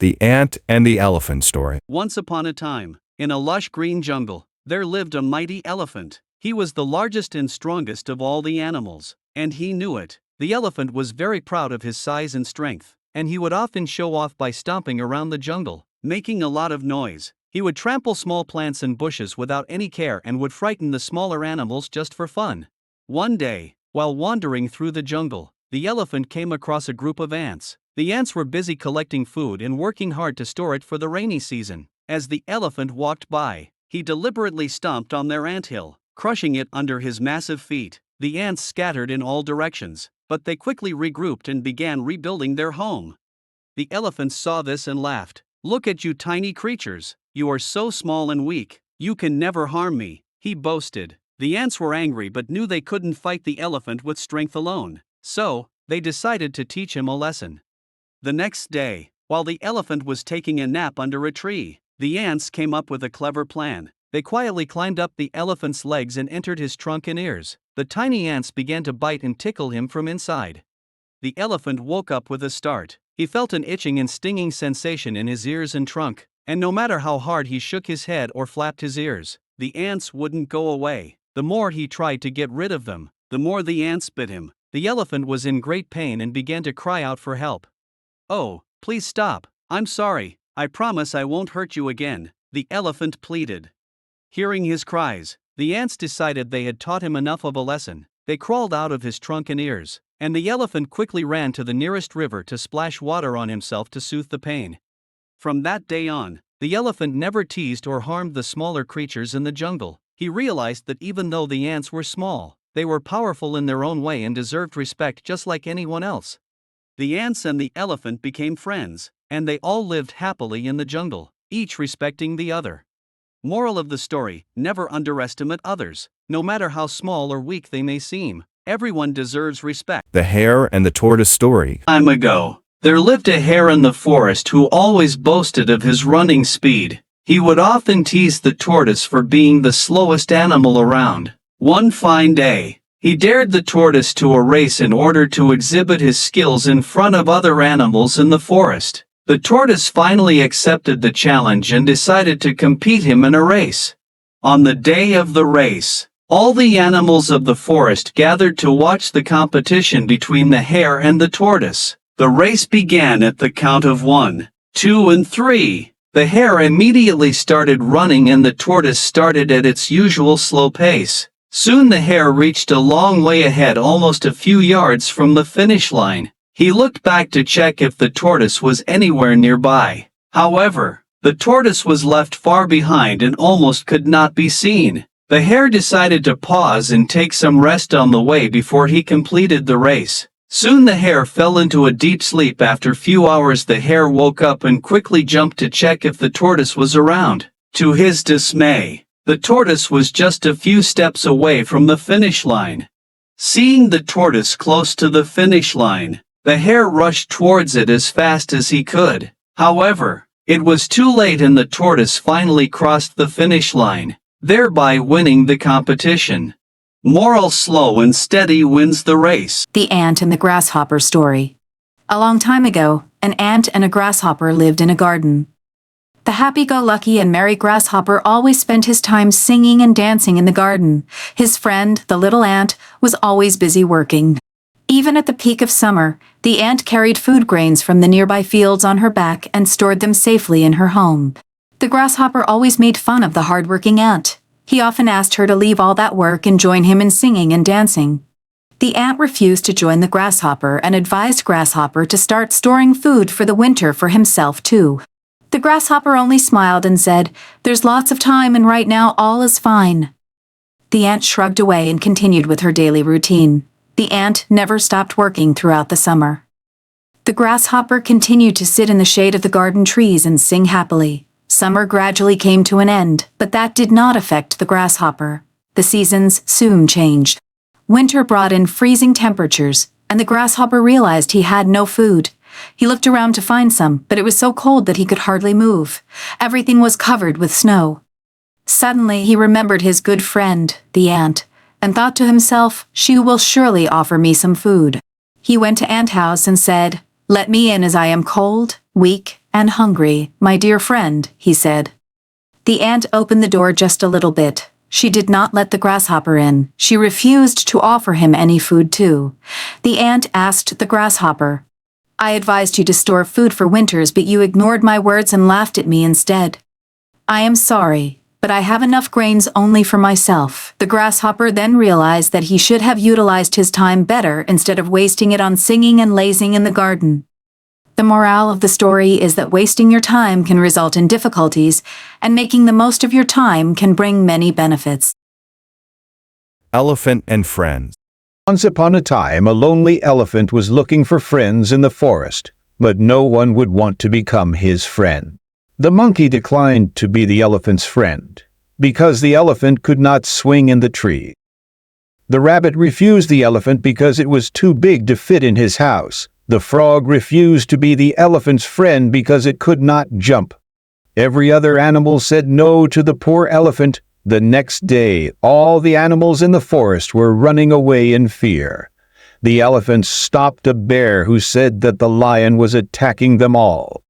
The Ant and the Elephant Story. Once upon a time, in a lush green jungle, there lived a mighty elephant. He was the largest and strongest of all the animals, and he knew it. The elephant was very proud of his size and strength, and he would often show off by stomping around the jungle, making a lot of noise. He would trample small plants and bushes without any care and would frighten the smaller animals just for fun. One day, while wandering through the jungle, the elephant came across a group of ants. The ants were busy collecting food and working hard to store it for the rainy season. As the elephant walked by, he deliberately stomped on their anthill, crushing it under his massive feet. The ants scattered in all directions, but they quickly regrouped and began rebuilding their home. The elephant saw this and laughed. "Look at you tiny creatures, you are so small and weak, you can never harm me," he boasted. The ants were angry but knew they couldn't fight the elephant with strength alone, so they decided to teach him a lesson. The next day, while the elephant was taking a nap under a tree, the ants came up with a clever plan. They quietly climbed up the elephant's legs and entered his trunk and ears. The tiny ants began to bite and tickle him from inside. The elephant woke up with a start. He felt an itching and stinging sensation in his ears and trunk, and no matter how hard he shook his head or flapped his ears, the ants wouldn't go away. The more he tried to get rid of them, the more the ants bit him. The elephant was in great pain and began to cry out for help. "Oh, please stop, I'm sorry, I promise I won't hurt you again," the elephant pleaded. Hearing his cries, the ants decided they had taught him enough of a lesson. They crawled out of his trunk and ears, and the elephant quickly ran to the nearest river to splash water on himself to soothe the pain. From that day on, the elephant never teased or harmed the smaller creatures in the jungle. He realized that even though the ants were small, they were powerful in their own way and deserved respect just like anyone else. The ants and the elephant became friends, and they all lived happily in the jungle, each respecting the other. Moral of the story: never underestimate others, no matter how small or weak they may seem. Everyone deserves respect. The Hare and the Tortoise Story. Time ago, there lived a hare in the forest who always boasted of his running speed. He would often tease the tortoise for being the slowest animal around. One fine day, he dared the tortoise to a race in order to exhibit his skills in front of other animals in the forest. The tortoise finally accepted the challenge and decided to compete him in a race. On the day of the race, all the animals of the forest gathered to watch the competition between the hare and the tortoise. The race began at the count of 1, 2 and 3. The hare immediately started running and the tortoise started at its usual slow pace. Soon the hare reached a long way ahead, almost a few yards from the finish line. He looked back to check if the tortoise was anywhere nearby. However, the tortoise was left far behind and almost could not be seen. The hare decided to pause and take some rest on the way before he completed the race. Soon the hare fell into a deep sleep. After few hours the hare woke up and quickly jumped to check if the tortoise was around. To his dismay, the tortoise was just a few steps away from the finish line. Seeing the tortoise close to the finish line, the hare rushed towards it as fast as he could. However, it was too late and the tortoise finally crossed the finish line, thereby winning the competition. Moral: slow and steady wins the race. The Ant and the Grasshopper Story. A long time ago, an ant and a grasshopper lived in a garden. The happy-go-lucky and merry grasshopper always spent his time singing and dancing in the garden. His friend, the little ant, was always busy working. Even at the peak of summer, the ant carried food grains from the nearby fields on her back and stored them safely in her home. The grasshopper always made fun of the hard-working ant. He often asked her to leave all that work and join him in singing and dancing. The ant refused to join the grasshopper and advised Grasshopper to start storing food for the winter for himself too. The grasshopper only smiled and said, "There's lots of time and right now all is fine." The ant shrugged away and continued with her daily routine. The ant never stopped working throughout the summer. The grasshopper continued to sit in the shade of the garden trees and sing happily. Summer gradually came to an end, but that did not affect the grasshopper. The seasons soon changed. Winter brought in freezing temperatures, and the grasshopper realized he had no food. He looked around to find some, but it was so cold that he could hardly move. Everything was covered with snow. Suddenly he remembered his good friend, the ant, and thought to himself, "She will surely offer me some food." He went to Ant House and said, "Let me in as I am cold, weak, and hungry, my dear friend," he said. The ant opened the door just a little bit. She did not let the grasshopper in. She refused to offer him any food too. The ant asked the grasshopper, "I advised you to store food for winters, but you ignored my words and laughed at me instead. I am sorry, but I have enough grains only for myself." The grasshopper then realized that he should have utilized his time better instead of wasting it on singing and lazing in the garden. The morale of the story is that wasting your time can result in difficulties, and making the most of your time can bring many benefits. Elephant and Friends. Once upon a time, a lonely elephant was looking for friends in the forest, but no one would want to become his friend. The monkey declined to be the elephant's friend, because the elephant could not swing in the tree. The rabbit refused the elephant because it was too big to fit in his house. The frog refused to be the elephant's friend because it could not jump. Every other animal said no to the poor elephant. The next day, all the animals in the forest were running away in fear. The elephant stopped a bear who said that the lion was attacking them all.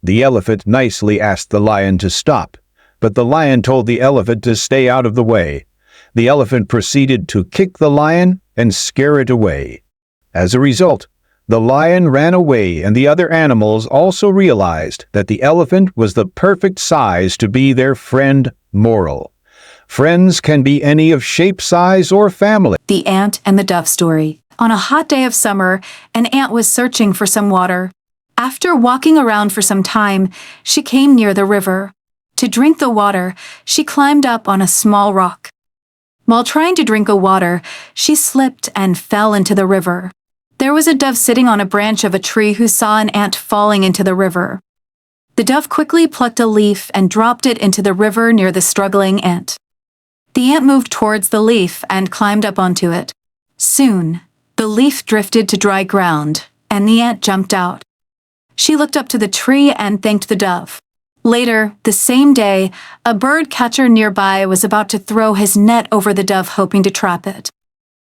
The elephant nicely asked the lion to stop, but the lion told the elephant to stay out of the way. The elephant proceeded to kick the lion and scare it away. As a result, the lion ran away, and the other animals also realized that the elephant was the perfect size to be their friend. Moral: friends can be any of shape, size, or family. The Ant and the Dove Story. On a hot day of summer, an ant was searching for some water. After walking around for some time, she came near the river. To drink the water, she climbed up on a small rock. While trying to drink the water, she slipped and fell into the river. There was a dove sitting on a branch of a tree who saw an ant falling into the river. The dove quickly plucked a leaf and dropped it into the river near the struggling ant. The ant moved towards the leaf and climbed up onto it. Soon, the leaf drifted to dry ground, and the ant jumped out. She looked up to the tree and thanked the dove. Later, the same day, a bird catcher nearby was about to throw his net over the dove, hoping to trap it.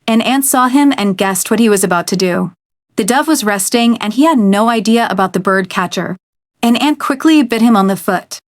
An ant saw him and guessed what he was about to do. The dove was resting, and he had no idea about the bird catcher. An ant quickly bit him on the foot.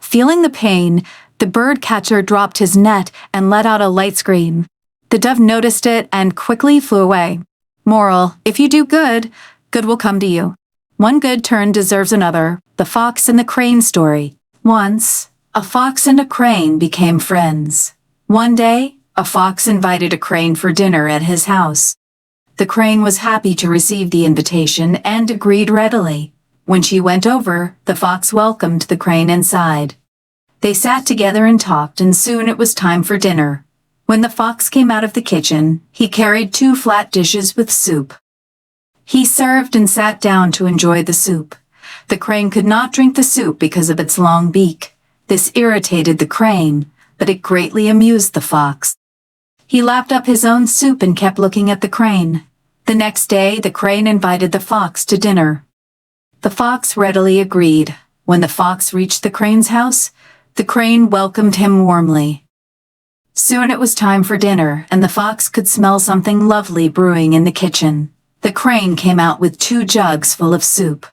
Feeling the pain, the bird catcher dropped his net and let out a light scream. The dove noticed it and quickly flew away. Moral: if you do good, good will come to you. One good turn deserves another. The Fox and the Crane Story. Once, a fox and a crane became friends. One day, a fox invited a crane for dinner at his house. The crane was happy to receive the invitation and agreed readily. When she went over, the fox welcomed the crane inside. They sat together and talked, and soon it was time for dinner. When the fox came out of the kitchen, he carried 2 flat dishes with soup. He served and sat down to enjoy the soup. The crane could not drink the soup because of its long beak. This irritated the crane, but it greatly amused the fox. He lapped up his own soup and kept looking at the crane. The next day, the crane invited the fox to dinner. The fox readily agreed. When the fox reached the crane's house, the crane welcomed him warmly. Soon it was time for dinner, and the fox could smell something lovely brewing in the kitchen. The crane came out with 2 jugs full of soup.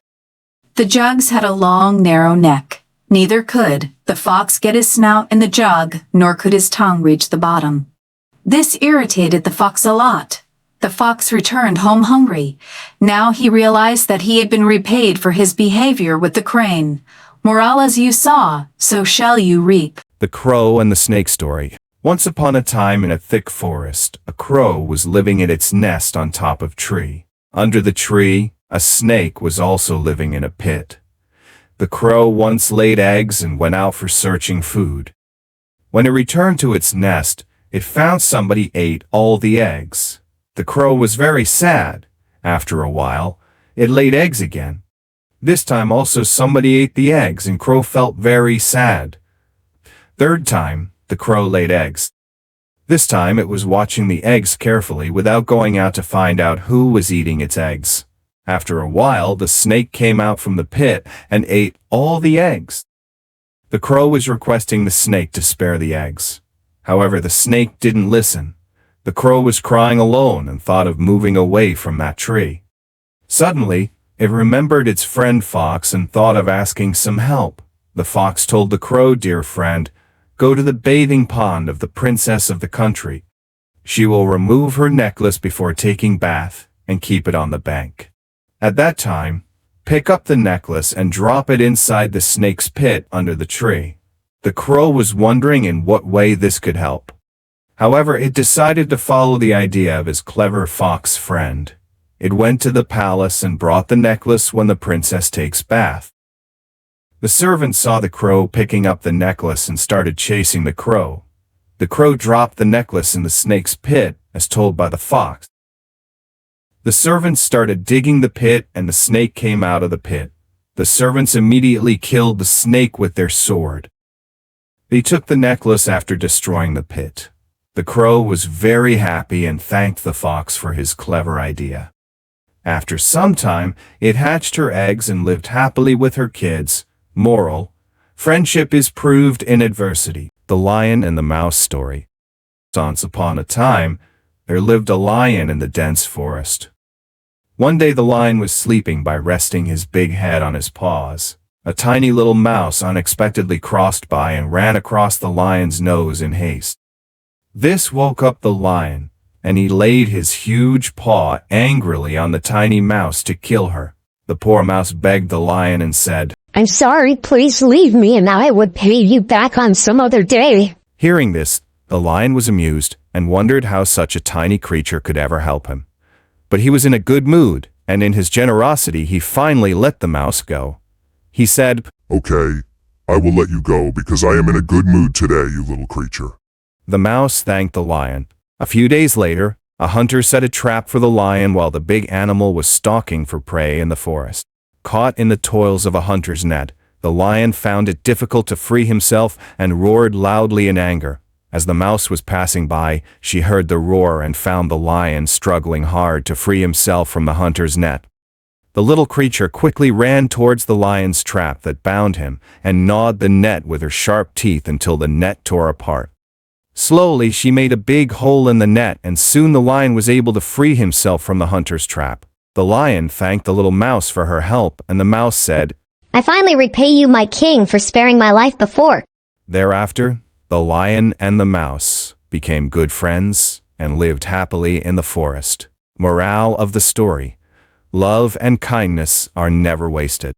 The jugs had a long, narrow neck. Neither could the fox get his snout in the jug, nor could his tongue reach the bottom. This irritated the fox a lot. The fox returned home hungry. Now he realized that he had been repaid for his behavior with the crane. Moral: as you sow, so shall you reap. The Crow and the Snake Story. Once upon a time in a thick forest, a crow was living in its nest on top of a tree. Under the tree, a snake was also living in a pit. The crow once laid eggs and went out for searching food. When it returned to its nest, it found somebody ate all the eggs. The crow was very sad. After a while, it laid eggs again. This time also somebody ate the eggs, and Crow felt very sad. Third time, the crow laid eggs. This time it was watching the eggs carefully without going out to find out who was eating its eggs. After a while, the snake came out from the pit and ate all the eggs. The crow was requesting the snake to spare the eggs. However, the snake didn't listen. The crow was crying alone and thought of moving away from that tree. Suddenly, It remembered its friend Fox and thought of asking some help. The fox told the crow, "Dear friend, go to the bathing pond of the princess of the country. She will remove her necklace before taking bath and keep it on the bank. At that time, pick up the necklace and drop it inside the snake's pit under the tree." The crow was wondering in what way this could help. However, it decided to follow the idea of his clever fox friend. It went to the palace and brought the necklace when the princess takes bath. The servant saw the crow picking up the necklace and started chasing the crow. The crow dropped the necklace in the snake's pit, as told by the fox. The servants started digging the pit and the snake came out of the pit. The servants immediately killed the snake with their sword. They took the necklace after destroying the pit. The crow was very happy and thanked the fox for his clever idea. After some time, it hatched her eggs and lived happily with her kids. Moral: friendship is proved in adversity. The Lion and the Mouse Story. Once upon a time, there lived a lion in the dense forest. One day the lion was sleeping by resting his big head on his paws. A tiny little mouse unexpectedly crossed by and ran across the lion's nose in haste. This woke up the lion, and he laid his huge paw angrily on the tiny mouse to kill her. The poor mouse begged the lion and said, "I'm sorry, please leave me and I would pay you back on some other day." Hearing this, the lion was amused and wondered how such a tiny creature could ever help him. But he was in a good mood, and in his generosity he finally let the mouse go. He said, "Okay, I will let you go because I am in a good mood today, you little creature." The mouse thanked the lion. A few days later, a hunter set a trap for the lion while the big animal was stalking for prey in the forest. Caught in the toils of a hunter's net, the lion found it difficult to free himself and roared loudly in anger. As the mouse was passing by, she heard the roar and found the lion struggling hard to free himself from the hunter's net. The little creature quickly ran towards the lion's trap that bound him and gnawed the net with her sharp teeth until the net tore apart. Slowly, she made a big hole in the net, and soon the lion was able to free himself from the hunter's trap. The lion thanked the little mouse for her help, and the mouse said, "I finally repay you, my king, for sparing my life before." Thereafter, the lion and the mouse became good friends and lived happily in the forest. Morale of the story: love and kindness are never wasted.